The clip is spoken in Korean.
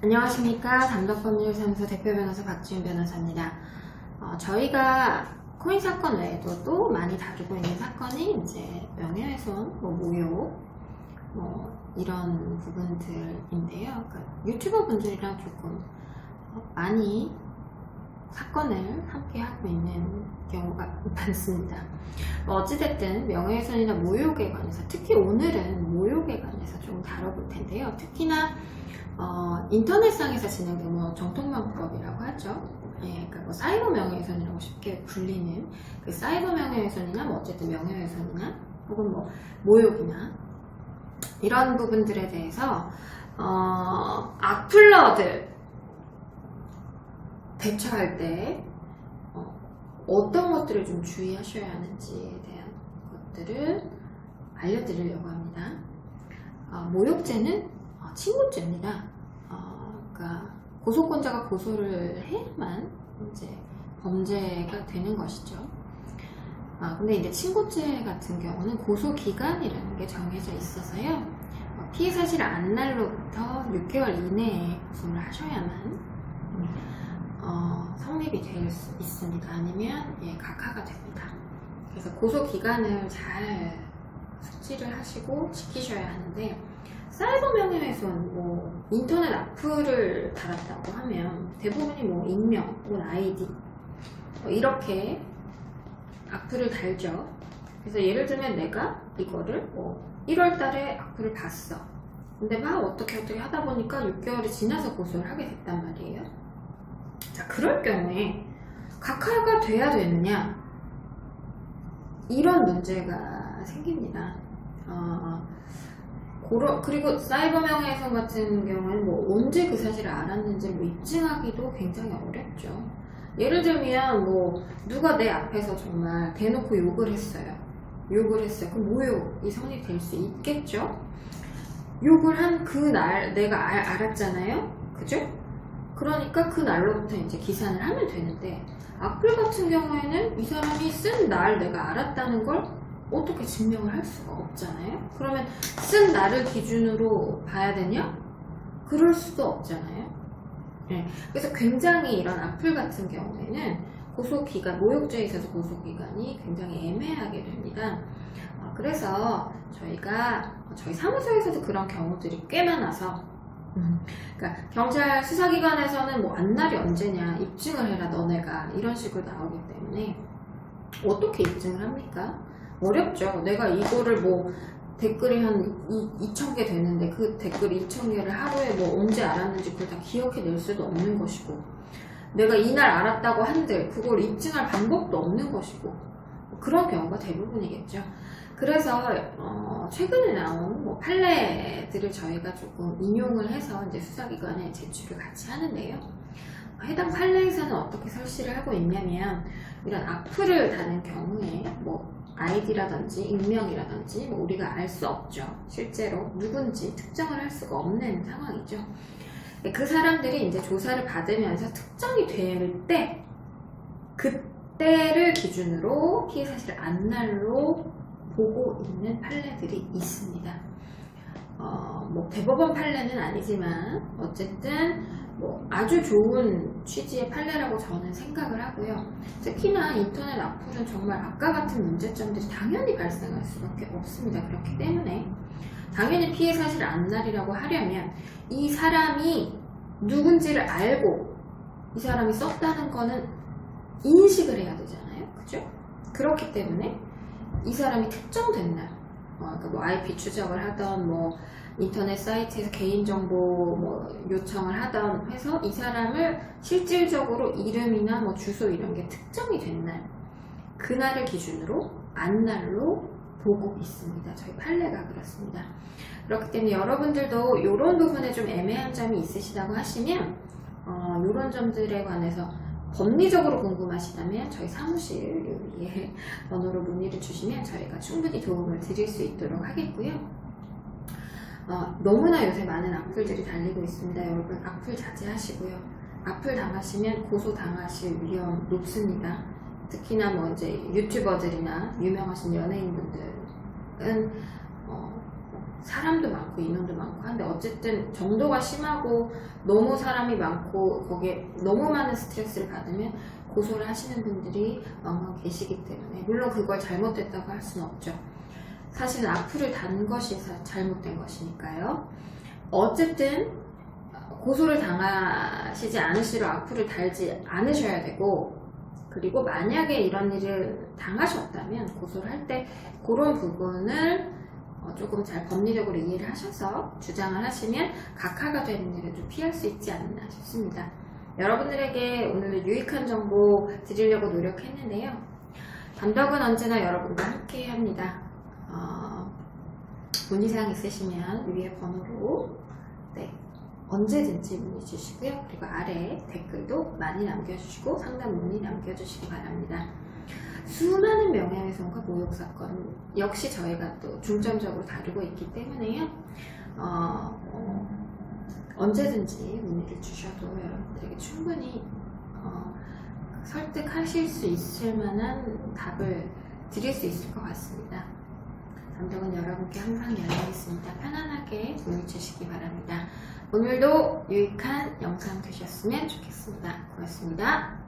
안녕하십니까. 담덕법률사무소 대표 변호사 박지윤 변호사입니다. 저희가 코인 사건 외에도 또 많이 다루고 있는 사건이 이제 명예훼손, 모욕, 이런 부분들인데요. 그러니까 유튜버 분들이랑 조금 많이 사건을 함께 하고 있는 경우가 많습니다. 어찌됐든 명예훼손이나 모욕에 관해서, 특히 오늘은 모욕에 관해서 좀 다뤄볼 텐데요. 특히나 인터넷상에서 진행되는 정통망법이라고 하죠. 그러니까 사이버 명예훼손이라고 쉽게 불리는 그 사이버 명예훼손이나 어쨌든 명예훼손이나 혹은 모욕이나 이런 부분들에 대해서 악플러들 대처할 때 어떤 것들을 좀 주의하셔야 하는지에 대한 것들을 알려드리려고 합니다. 모욕죄는 친고죄입니다. 그러니까 고소권자가 고소를 해야만 이제 범죄가 되는 것이죠. 근데 이제 친고죄 같은 경우는 고소 기간이라는 게 정해져 있어서요. 피해 사실 안날로부터 6개월 이내에 고소를 하셔야만 성립이 될 수 있습니다. 아니면 각하가 됩니다. 그래서 고소 기간을 잘 숙지를 하시고 지키셔야 하는데, 사이버 명예훼손, 인터넷 악플을 달았다고 하면 대부분이 익명 혹은 아이디 이렇게 악플을 달죠. 그래서 예를 들면 내가 이거를 1월 달에 악플을 봤어. 근데 막 어떻게 하다 보니까 6개월이 지나서 고소를 하게 됐단 말이에요. 자, 그럴 경우에 각하가 돼야 되느냐, 이런 문제가 생깁니다. 그리고 사이버 명예훼손 같은 경우에는 언제 그 사실을 알았는지 입증하기도 굉장히 어렵죠. 예를 들면 누가 내 앞에서 정말 대놓고 욕을 했어요. 그럼 모욕이 성립될 수 있겠죠. 욕을 한 그날 내가 알았잖아요. 그죠? 그러니까 그 날로부터 이제 기산을 하면 되는데, 악플 같은 경우에는 이 사람이 쓴 날 내가 알았다는 걸 어떻게 증명을 할 수가 없잖아요. 그러면 쓴 날을 기준으로 봐야 되냐? 그럴 수도 없잖아요. 그래서 굉장히 이런 악플 같은 경우에는 고소기간, 모욕죄에 있어서 고소기간이 굉장히 애매하게 됩니다. 그래서 저희 사무소에서도 그런 경우들이 꽤 많아서, 그러니까 경찰 수사기관에서는 안날이 언제냐, 입증을 해라 너네가, 이런 식으로 나오기 때문에 어떻게 입증을 합니까? 어렵죠. 내가 이거를 댓글이 한 2,000개 되는데 그 댓글 2,000개를 하루에 언제 알았는지 그걸 다 기억해낼 수도 없는 것이고, 내가 이날 알았다고 한들 그걸 입증할 방법도 없는 것이고, 그런 경우가 대부분이겠죠. 그래서 최근에 나온 판례들을 저희가 조금 인용을 해서 이제 수사기관에 제출을 같이 하는데요. 해당 판례에서는 어떻게 설치를 하고 있냐면, 이런 악플을 다는 경우에 아이디라든지 익명이라든지 우리가 알 수 없죠. 실제로 누군지 특정을 할 수가 없는 상황이죠. 그 사람들이 이제 조사를 받으면서 특정이 될 때, 그때를 기준으로 피해 사실 안날로 보고 있는 판례들이 있습니다. 대법원 판례는 아니지만 어쨌든 아주 좋은 취지의 판례라고 저는 생각을 하고요. 특히나 인터넷 악플은 정말 아까 같은 문제점들이 당연히 발생할 수밖에 없습니다. 그렇기 때문에 당연히 피해 사실 안날이라고 하려면 이 사람이 누군지를 알고 이 사람이 썼다는 거는 인식을 해야 되잖아요. 그죠? 그렇기 때문에 이 사람이 특정된 날, 그러니까 IP 추적을 하던 인터넷 사이트에서 개인정보 요청을 하던 해서 이 사람을 실질적으로 이름이나 주소 이런 게 특정이 된 날, 그날을 기준으로 안날로 보고 있습니다. 저희 판례가 그렇습니다. 그렇기 때문에 여러분들도 이런 부분에 좀 애매한 점이 있으시다고 하시면 이런 점들에 관해서 법리적으로 궁금하시다면 저희 사무실 여기에 번호로 문의를 주시면 저희가 충분히 도움을 드릴 수 있도록 하겠고요. 너무나 요새 많은 악플들이 달리고 있습니다. 여러분 악플 자제하시고요. 악플 당하시면 고소 당하실 위험 높습니다. 특히나 이제 유튜버들이나 유명하신 연예인분들은 사람도 많고 인원도 많고 한데 어쨌든 정도가 심하고 너무 사람이 많고 거기에 너무 많은 스트레스를 받으면 고소를 하시는 분들이 왕왕 계시기 때문에 물론 그걸 잘못됐다고 할 수는 없죠. 사실은 악플을 단 것이 잘못된 것이니까요. 어쨌든 고소를 당하시지 않으시도록 악플을 달지 않으셔야 되고, 그리고 만약에 이런 일을 당하셨다면 고소를 할 때 그런 부분을 조금 잘 법리적으로 이해를 하셔서 주장을 하시면 각하가 되는 일을 좀 피할 수 있지 않나 싶습니다. 여러분들에게 오늘은 유익한 정보 드리려고 노력했는데요. 담덕은 언제나 여러분과 함께 합니다. 문의사항 있으시면 위에 번호로 언제든지 문의 주시고요. 그리고 아래 댓글도 많이 남겨주시고 상담 문의 남겨주시기 바랍니다. 수많은 명예훼손과 모욕사건 역시 저희가 또 중점적으로 다루고 있기 때문에요. 언제든지 문의를 주셔도 여러분들에게 충분히 설득하실 수 있을 만한 답을 드릴 수 있을 것 같습니다. 담덕은 여러분께 항상 열려 있으니까 편안하게 문의 주시기 바랍니다. 오늘도 유익한 영상 되셨으면 좋겠습니다. 고맙습니다.